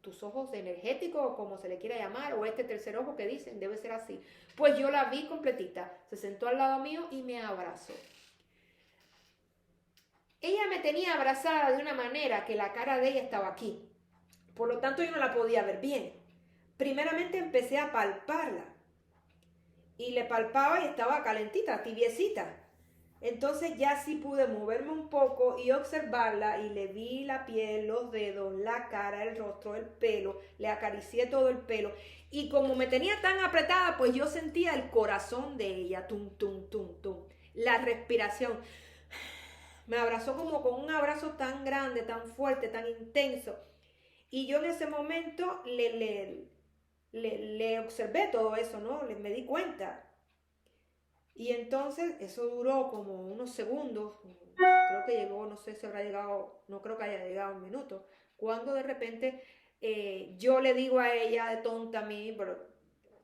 tus ojos energéticos, o como se le quiera llamar, o este tercer ojo que dicen, debe ser así. Pues yo la vi completita, se sentó al lado mío y me abrazó. Ella me tenía abrazada de una manera que la cara de ella estaba aquí, por lo tanto yo no la podía ver bien. Primeramente empecé a palparla, y le palpaba y estaba calentita, tibiecita. Entonces ya sí pude moverme un poco y observarla y le vi la piel, los dedos, la cara, el rostro, el pelo, le acaricié todo el pelo y como me tenía tan apretada, pues yo sentía el corazón de ella, tum, tum, tum, tum, la respiración. Me abrazó como con un abrazo tan grande, tan fuerte, tan intenso y yo en ese momento le observé todo eso, ¿no? Me di cuenta. Y entonces eso duró como unos segundos, creo que llegó, no sé si habrá llegado, no creo que haya llegado un minuto, cuando de repente yo le digo a ella de tonta a mí, pero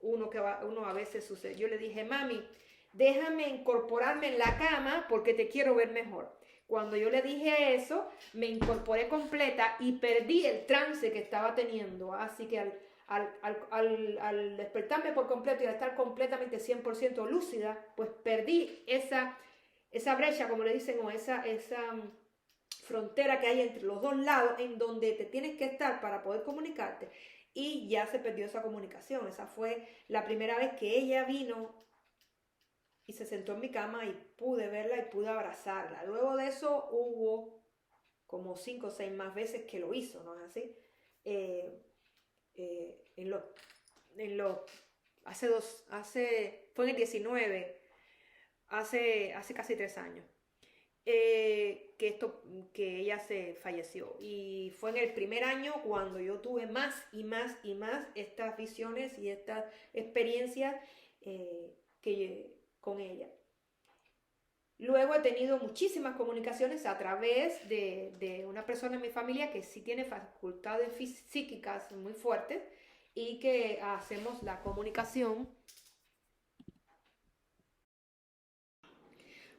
uno a veces sucede, yo le dije, mami, déjame incorporarme en la cama porque te quiero ver mejor. Cuando yo le dije eso, me incorporé completa y perdí el trance que estaba teniendo, así que al despertarme por completo y al estar completamente 100% lúcida, pues perdí esa brecha, como le dicen, o esa frontera que hay entre los dos lados en donde te tienes que estar para poder comunicarte y ya se perdió esa comunicación. Esa fue la primera vez que ella vino y se sentó en mi cama y pude verla y pude abrazarla. Luego de eso hubo como 5 o 6 más veces que lo hizo, ¿no es así? En lo, fue en el 19, hace casi 3 años, que ella se falleció. Y fue en el primer año cuando yo tuve más y más y más estas visiones y estas experiencias con ella. Luego he tenido muchísimas comunicaciones a través de una persona en mi familia que sí tiene facultades psíquicas muy fuertes y que hacemos la comunicación.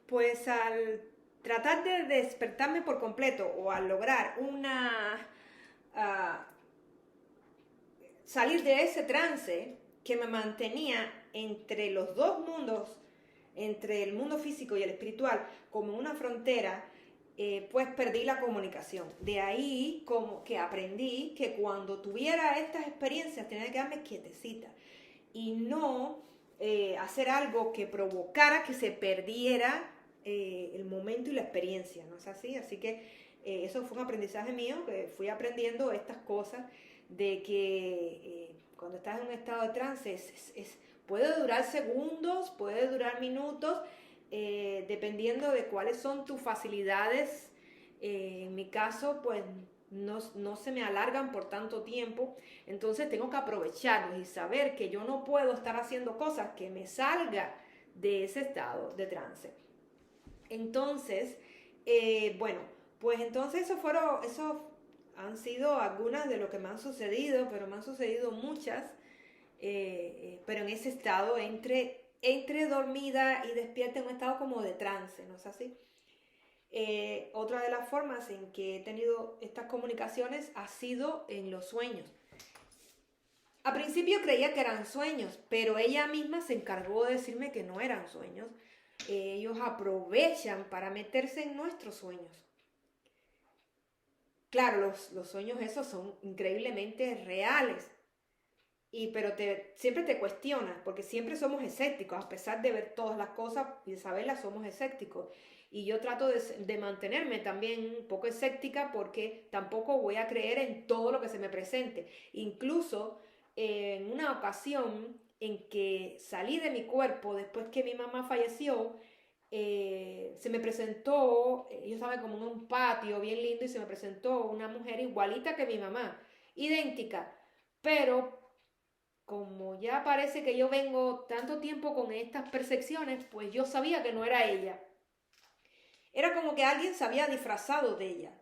Pues al tratar de despertarme por completo o al lograr salir de ese trance que me mantenía entre los dos mundos, entre el mundo físico y el espiritual, como una frontera, pues perdí la comunicación. De ahí como que aprendí que cuando tuviera estas experiencias tenía que quedarme quietecita y no hacer algo que provocara que se perdiera el momento y la experiencia, ¿no es así? Así que eso fue un aprendizaje mío, que fui aprendiendo estas cosas de que cuando estás en un estado de trance puede durar segundos, puede durar minutos, dependiendo de cuáles son tus facilidades. En mi caso, pues no se me alargan por tanto tiempo, entonces tengo que aprovecharlos y saber que yo no puedo estar haciendo cosas que me salga de ese estado de trance. Entonces, bueno, pues entonces eso han sido algunas de lo que me han sucedido, pero me han sucedido muchas, pero en ese estado entre dormida y despierta, en un estado como de trance, ¿no es así? Otra de las formas en que he tenido estas comunicaciones ha sido en los sueños. A principio creía que eran sueños, pero ella misma se encargó de decirme que no eran sueños. Ellos aprovechan para meterse en nuestros sueños. Claro, los sueños esos son increíblemente reales, pero siempre te cuestionas, porque siempre somos escépticos, a pesar de ver todas las cosas y de saberlas, somos escépticos. Y yo trato de mantenerme también un poco escéptica porque tampoco voy a creer en todo lo que se me presente. Incluso en una ocasión en que salí de mi cuerpo después que mi mamá falleció, se me presentó, yo estaba como en un patio bien lindo y se me presentó una mujer igualita que mi mamá, idéntica, pero como ya parece que yo vengo tanto tiempo con estas percepciones, pues yo sabía que no era ella. Era como que alguien se había disfrazado de ella.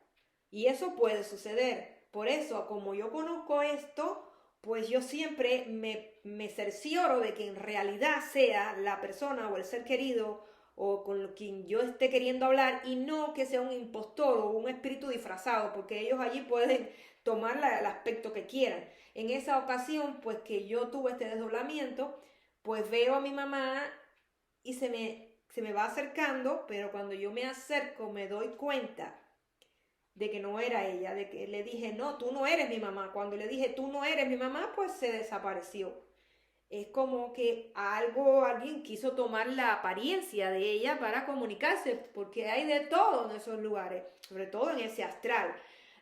Y eso puede suceder. Por eso, como yo conozco esto, pues yo siempre me cercioro de que en realidad sea la persona o el ser querido o con quien yo esté queriendo hablar y no que sea un impostor o un espíritu disfrazado, porque ellos allí pueden tomar el aspecto que quieran. En esa ocasión, pues que yo tuve este desdoblamiento, pues veo a mi mamá y se me va acercando, pero cuando yo me acerco me doy cuenta de que no era ella, de que le dije, no, tú no eres mi mamá. Cuando le dije, tú no eres mi mamá, pues se desapareció. Es como que alguien quiso tomar la apariencia de ella para comunicarse, porque hay de todo en esos lugares, sobre todo en ese astral.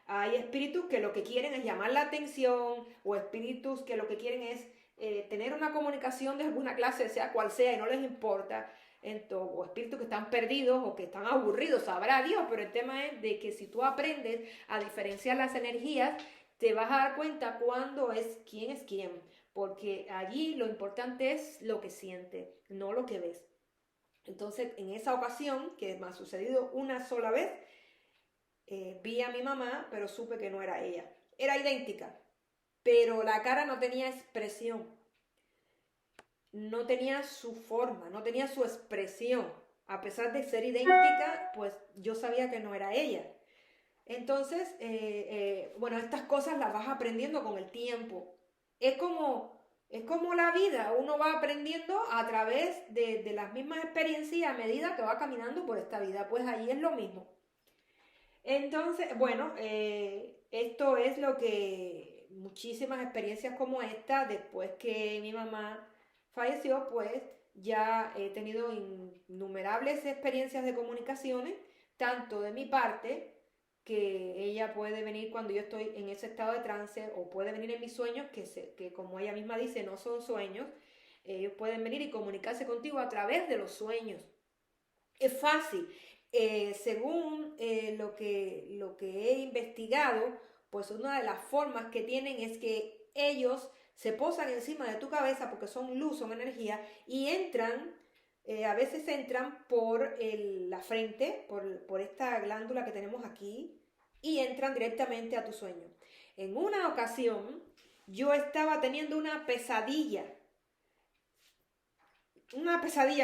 Hay espíritus que lo que quieren es llamar la atención, o espíritus que lo que quieren es tener una comunicación de alguna clase, sea cual sea, y no les importa. O espíritus que están perdidos o que están aburridos, sabrá Dios, pero el tema es de que si tú aprendes a diferenciar las energías, te vas a dar cuenta cuándo es quién, porque allí lo importante es lo que siente, no lo que ves. Entonces, en esa ocasión, que me ha sucedido una sola vez, vi a mi mamá, pero supe que no era ella. Era idéntica, pero la cara no tenía expresión, no tenía su forma, no tenía su expresión. A pesar de ser idéntica, pues yo sabía que no era ella. Entonces, bueno, estas cosas las vas aprendiendo con el tiempo. Es como, es como la vida, uno va aprendiendo a través de las mismas experiencias a medida que va caminando por esta vida. Pues ahí es lo mismo. Entonces, bueno, esto es lo que muchísimas experiencias como esta, después que mi mamá falleció, pues ya he tenido innumerables experiencias de comunicaciones, tanto de mi parte, que ella puede venir cuando yo estoy en ese estado de trance, o puede venir en mis sueños, que como ella misma dice, no son sueños, ellos pueden venir y comunicarse contigo a través de los sueños. Es fácil. Según lo que he investigado, pues una de las formas que tienen es que ellos se posan encima de tu cabeza porque son luz, son energía, y entran, a veces entran por la frente, por esta glándula que tenemos aquí, y entran directamente a tu sueño. En una ocasión, yo estaba teniendo una pesadilla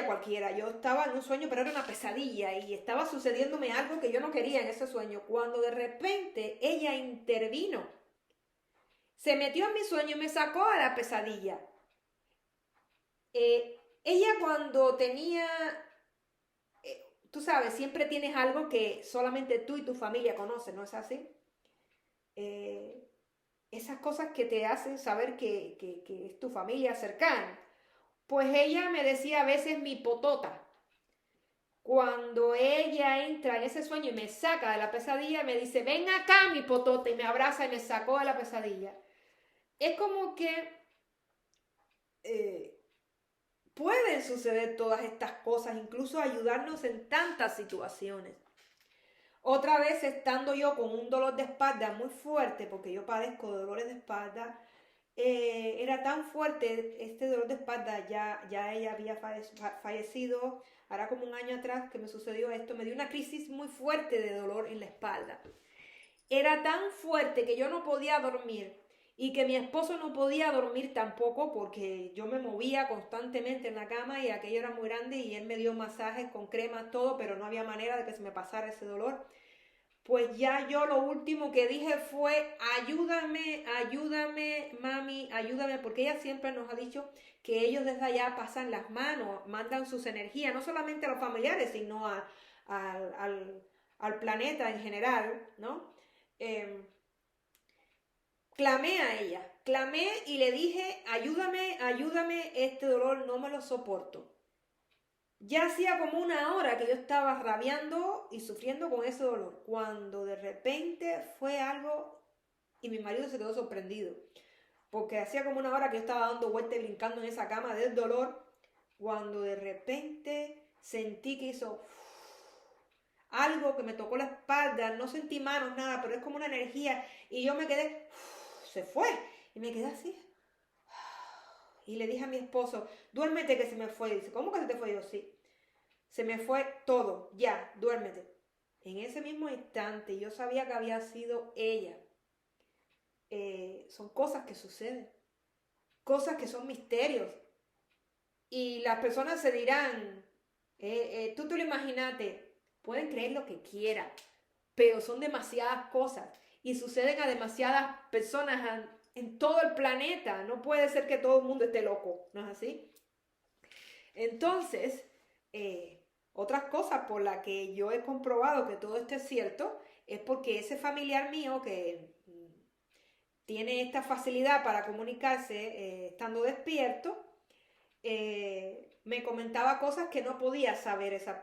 cualquiera. Yo estaba en un sueño, pero era una pesadilla y estaba sucediéndome algo que yo no quería en ese sueño. Cuando de repente ella intervino, se metió en mi sueño y me sacó a la pesadilla. Ella cuando tenía, tú sabes, siempre tienes algo que solamente tú y tu familia conocen, ¿no es así? Eh, Esas cosas que te hacen saber que es tu familia cercana. Pues ella me decía a veces mi potota. Cuando ella entra en ese sueño y me saca de la pesadilla, me dice, ven acá mi potota, y me abraza y me sacó de la pesadilla. Es como que eh, pueden suceder todas estas cosas, incluso ayudarnos en tantas situaciones. Otra vez estando yo con un dolor de espalda muy fuerte, porque yo padezco de dolores de espalda, era tan fuerte este dolor de espalda, ya ella había fallecido, hará como un año atrás que me sucedió esto, me dio una crisis muy fuerte de dolor en la espalda. Era tan fuerte que yo no podía dormir y que mi esposo no podía dormir tampoco porque yo me movía constantemente en la cama y aquello era muy grande y él me dio masajes con cremas, todo, pero no había manera de que se me pasara ese dolor. Pues ya yo lo último que dije fue, ayúdame, ayúdame, mami, ayúdame, porque ella siempre nos ha dicho que ellos desde allá pasan las manos, mandan sus energías, no solamente a los familiares, sino al planeta en general, ¿no? Eh, Clamé a ella, clamé y le dije, ayúdame, ayúdame, este dolor no me lo soporto. Ya hacía como una hora que yo estaba rabiando y sufriendo con ese dolor, cuando de repente fue algo y mi marido se quedó sorprendido, porque hacía como una hora que yo estaba dando vueltas y brincando en esa cama del dolor, cuando de repente sentí que hizo algo que me tocó la espalda, no sentí manos, nada, pero es como una energía y yo me quedé, se fue y me quedé así. Y le dije a mi esposo, duérmete que se me fue. Y dice, ¿cómo que se te fue? Y yo, sí, se me fue todo, ya, duérmete. En ese mismo instante yo sabía que había sido ella. Son cosas que suceden, cosas que son misterios. Y las personas se dirán, tú te lo imaginaste, pueden creer lo que quieran, pero son demasiadas cosas y suceden a demasiadas personas en todo el planeta. No puede ser que todo el mundo esté loco, ¿no es así? Entonces, otras cosas por las que yo he comprobado que todo esto es cierto es porque ese familiar mío que tiene esta facilidad para comunicarse estando despierto, me comentaba cosas que no podía saber ese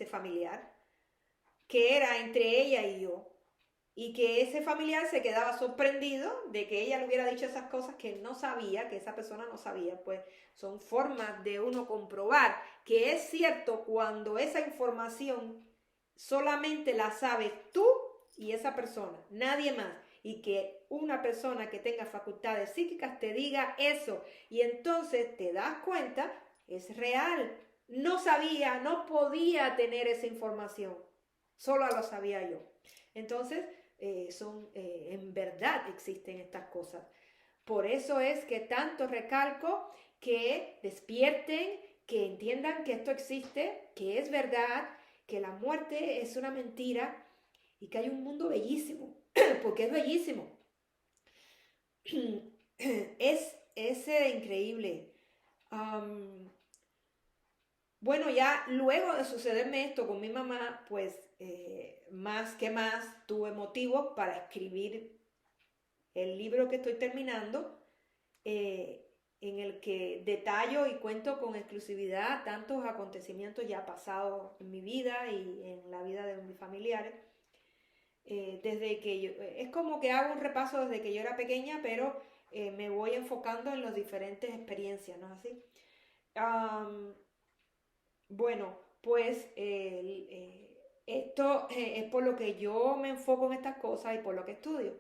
familiar, que era entre ella y yo, y que ese familiar se quedaba sorprendido de que ella le hubiera dicho esas cosas que no sabía, que esa persona no sabía. Pues son formas de uno comprobar que es cierto cuando esa información solamente la sabes tú y esa persona, nadie más, y que una persona que tenga facultades psíquicas te diga eso, y entonces te das cuenta, es real. No sabía, no podía tener esa información, solo lo sabía yo. Entonces, en verdad existen estas cosas. Por eso es que tanto recalco que despierten, que entiendan que esto existe, que es verdad, que la muerte es una mentira y que hay un mundo bellísimo, porque es bellísimo. Es increíble. Bueno, ya luego de sucederme esto con mi mamá, pues más que más tuve motivos para escribir el libro que estoy terminando, eh, en el que detallo y cuento con exclusividad tantos acontecimientos ya pasados en mi vida y en la vida de mis familiares. Desde que yo, es como que hago un repaso desde que yo era pequeña, pero me voy enfocando en las diferentes experiencias, ¿no es así? Um, bueno, pues esto es por lo que yo me enfoco en estas cosas y por lo que estudio.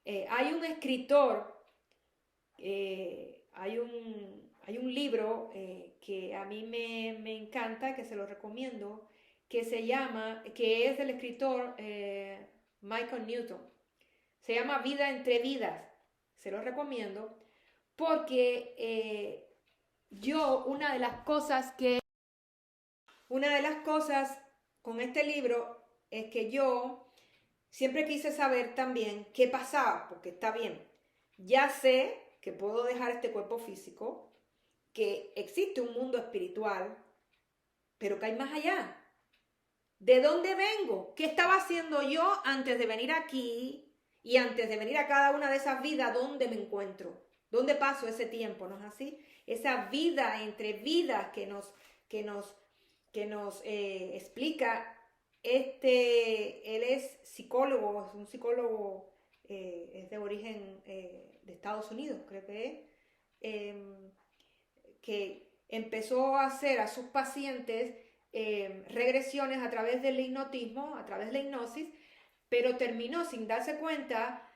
Hay un escritor, hay un libro que a mí me encanta, que se lo recomiendo, que es del escritor Michael Newton. Se llama Vida entre vidas. Se lo recomiendo porque una de las cosas con este libro es que yo siempre quise saber también qué pasaba, porque está bien, ya sé que puedo dejar este cuerpo físico, que existe un mundo espiritual, pero que hay más allá. ¿De dónde vengo? ¿Qué estaba haciendo yo antes de venir aquí y antes de venir a cada una de esas vidas? ¿Dónde me encuentro? ¿Dónde paso ese tiempo? ¿No es así? Esa vida entre vidas que nos explica él es psicólogo, es un psicólogo, es de origen de Estados Unidos, creo que empezó a hacer a sus pacientes regresiones a través del hipnotismo, a través de la hipnosis, pero terminó sin darse cuenta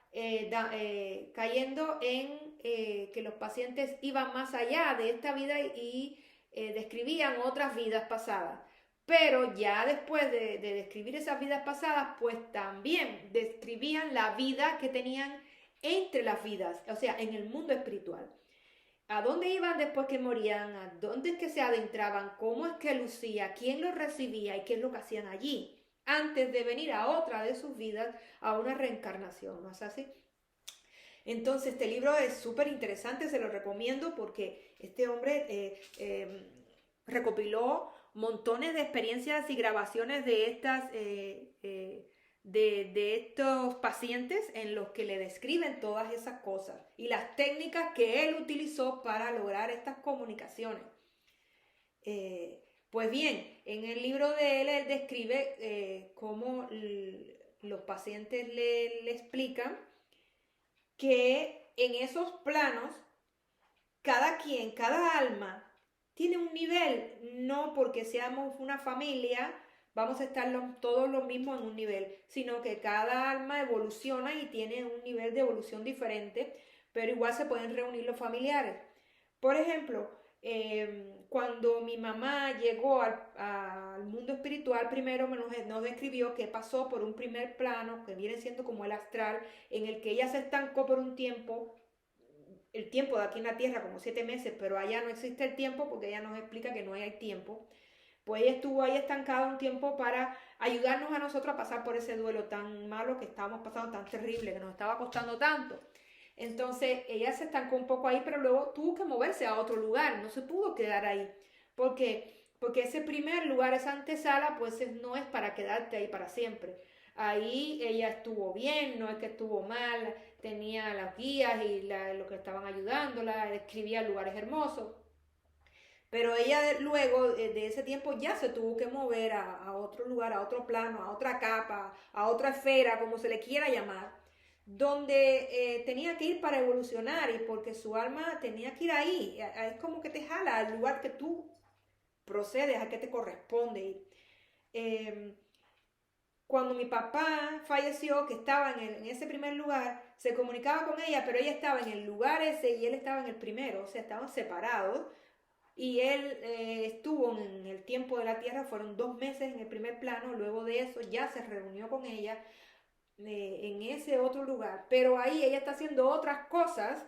cayendo en que los pacientes iban más allá de esta vida y describían otras vidas pasadas. Pero ya después de describir esas vidas pasadas, pues también describían la vida que tenían entre las vidas, o sea, en el mundo espiritual. ¿A dónde iban después que morían? ¿A dónde es que se adentraban? ¿Cómo es que lucía? ¿Quién los recibía? ¿Y qué es lo que hacían allí? Antes de venir a otra de sus vidas, a una reencarnación, ¿no es así? Entonces, este libro es súper interesante, se lo recomiendo porque este hombre recopiló montones de experiencias y grabaciones de estas de estos pacientes en los que le describen todas esas cosas y las técnicas que él utilizó para lograr estas comunicaciones. Pues bien, en el libro de él describe cómo los pacientes le explican que en esos planos cada alma tiene un nivel, no porque seamos una familia vamos a estar todos los mismos en un nivel, sino que cada alma evoluciona y tiene un nivel de evolución diferente, pero igual se pueden reunir los familiares. Por ejemplo, cuando mi mamá llegó al mundo espiritual, primero nos describió que pasó por un primer plano, que viene siendo como el astral, en el que ella se estancó por un tiempo, el tiempo de aquí en la Tierra, como 7 meses, pero allá no existe el tiempo porque ella nos explica que no hay tiempo. Pues ella estuvo ahí estancada un tiempo para ayudarnos a nosotros a pasar por ese duelo tan malo que estábamos pasando, tan terrible, que nos estaba costando tanto. Entonces ella se estancó un poco ahí, pero luego tuvo que moverse a otro lugar, no se pudo quedar ahí. ¿Por qué? Porque ese primer lugar, esa antesala, pues no es para quedarte ahí para siempre. Ahí ella estuvo bien, no es que estuvo mal, tenía las guías y lo que estaban ayudándola, describía lugares hermosos. Pero ella luego de ese tiempo ya se tuvo que mover a otro lugar, a otro plano, a otra capa, a otra esfera, como se le quiera llamar, donde tenía que ir para evolucionar y porque su alma tenía que ir ahí. Es como que te jala al lugar que tú procedes, a que te corresponde ir. Cuando mi papá falleció, que estaba en ese primer lugar, se comunicaba con ella, pero ella estaba en el lugar ese y él estaba en el primero, o sea, estaban separados. Y él estuvo en el tiempo de la Tierra, fueron 2 meses en el primer plano, luego de eso ya se reunió con ella en ese otro lugar, pero ahí ella está haciendo otras cosas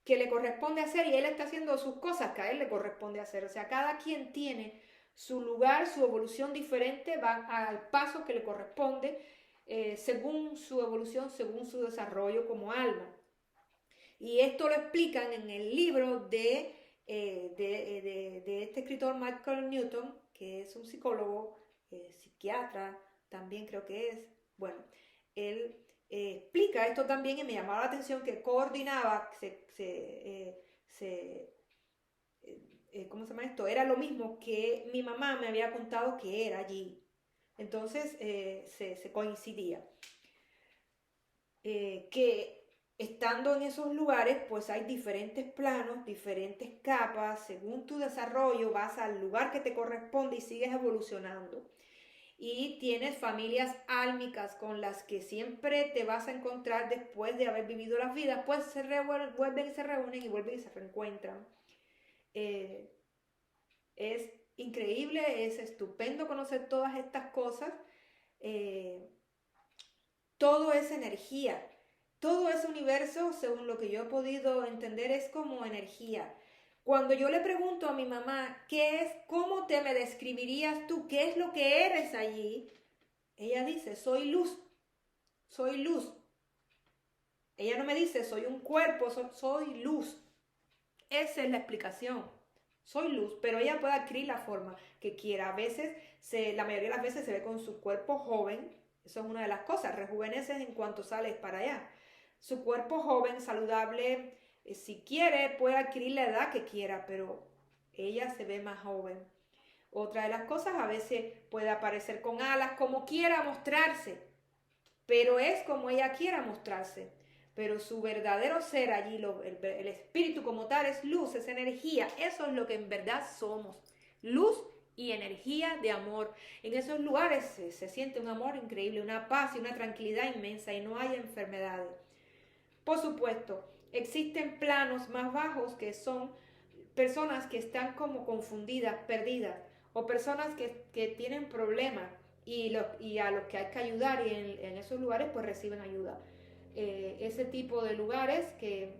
que le corresponde hacer y él está haciendo sus cosas que a él le corresponde hacer, o sea, cada quien tiene su lugar, su evolución diferente, va al paso que le corresponde según su evolución, según su desarrollo como alma. Y esto lo explican en el libro de este escritor Michael Newton, que es un psicólogo, psiquiatra, también creo que es. Bueno, él explica esto también y me llamaba la atención que coordinaba, ¿cómo se llama esto? Era lo mismo que mi mamá me había contado que era allí. Entonces se coincidía. Que estando en esos lugares, pues hay diferentes planos, diferentes capas, según tu desarrollo vas al lugar que te corresponde y sigues evolucionando. Y tienes familias álmicas con las que siempre te vas a encontrar después de haber vivido las vidas, pues vuelven y se reúnen y vuelven y se reencuentran. Eh, es increíble, es estupendo conocer todas estas cosas. Eh, Todo es energía. Todo ese universo, según lo que yo he podido entender, es como energía. Cuando yo le pregunto a mi mamá, ¿qué es? ¿Cómo te me describirías tú? ¿Qué es lo que eres allí? Ella dice, soy luz, soy luz. Ella no me dice, soy un cuerpo, soy luz. Esa es la explicación. Soy luz, pero ella puede adquirir la forma que quiera. A veces, la mayoría de las veces se ve con su cuerpo joven. Eso es una de las cosas. Rejuveneces en cuanto sales para allá. Su cuerpo joven, saludable, si quiere, puede adquirir la edad que quiera, pero ella se ve más joven. Otra de las cosas, a veces puede aparecer con alas, como quiera mostrarse, pero es como ella quiera mostrarse. Pero su verdadero ser allí, el espíritu como tal, es luz, es energía. Eso es lo que en verdad somos. Luz y energía de amor. En esos lugares se siente un amor increíble, una paz y una tranquilidad inmensa y no hay enfermedades. Por supuesto, existen planos más bajos que son personas que están como confundidas, perdidas, o personas que tienen problemas y a los que hay que ayudar y en esos lugares pues reciben ayuda. Ese tipo de lugares que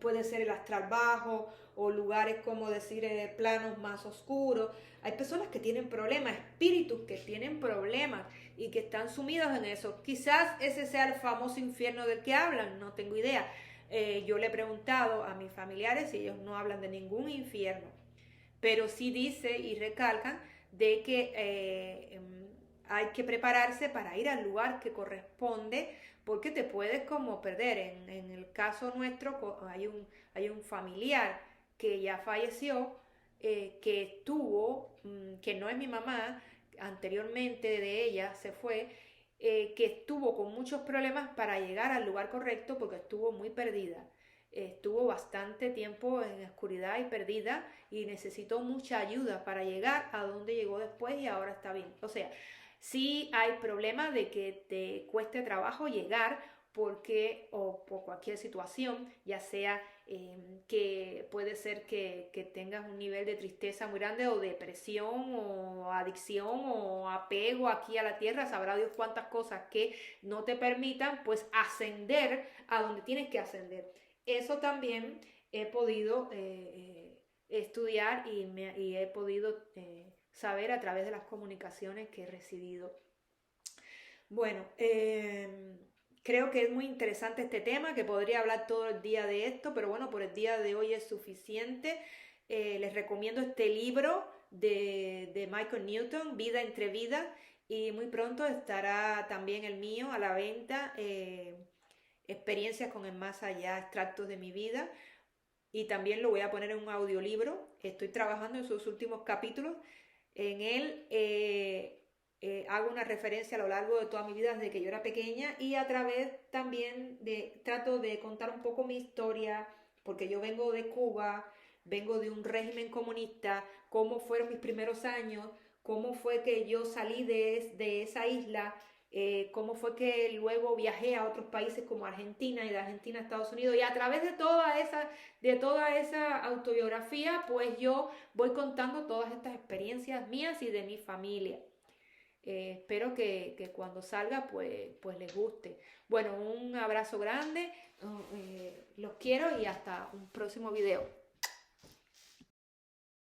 puede ser el astral bajo o lugares como decir planos más oscuros. Hay personas que tienen problemas, espíritus que tienen problemas y que están sumidos en eso. Quizás ese sea el famoso infierno del que hablan, no tengo idea. Yo le he preguntado a mis familiares y ellos no hablan de ningún infierno, pero sí dice y recalcan de que hay que prepararse para ir al lugar que corresponde porque te puedes como perder. En el caso nuestro hay un familiar que ya falleció, que estuvo, que no es mi mamá, anteriormente de ella se fue, que estuvo con muchos problemas para llegar al lugar correcto porque estuvo muy perdida. Estuvo bastante tiempo en oscuridad y perdida y necesitó mucha ayuda para llegar a donde llegó después y ahora está bien. O sea, sí hay problemas de que te cueste trabajo llegar porque o por cualquier situación, ya sea que puede ser que tengas un nivel de tristeza muy grande o depresión o adicción o apego aquí a la tierra, sabrá Dios cuántas cosas que no te permitan pues ascender a donde tienes que ascender. Eso también he podido estudiar y he podido saber a través de las comunicaciones que he recibido. Bueno, creo que es muy interesante este tema, que podría hablar todo el día de esto, pero bueno, por el día de hoy es suficiente. Les recomiendo este libro de Michael Newton, Vida entre Vida, y muy pronto estará también el mío a la venta, Experiencias con el más allá, extractos de mi vida, y también lo voy a poner en un audiolibro. Estoy trabajando en sus últimos capítulos. En él hago una referencia a lo largo de toda mi vida desde que yo era pequeña y a través también trato de contar un poco mi historia, porque yo vengo de Cuba, vengo de un régimen comunista, cómo fueron mis primeros años, cómo fue que yo salí de esa isla, cómo fue que luego viajé a otros países como Argentina y de Argentina a Estados Unidos y a través de toda esa autobiografía pues yo voy contando todas estas experiencias mías y de mi familia. Espero que cuando salga pues les guste. Bueno, un abrazo grande, los quiero y hasta un próximo video.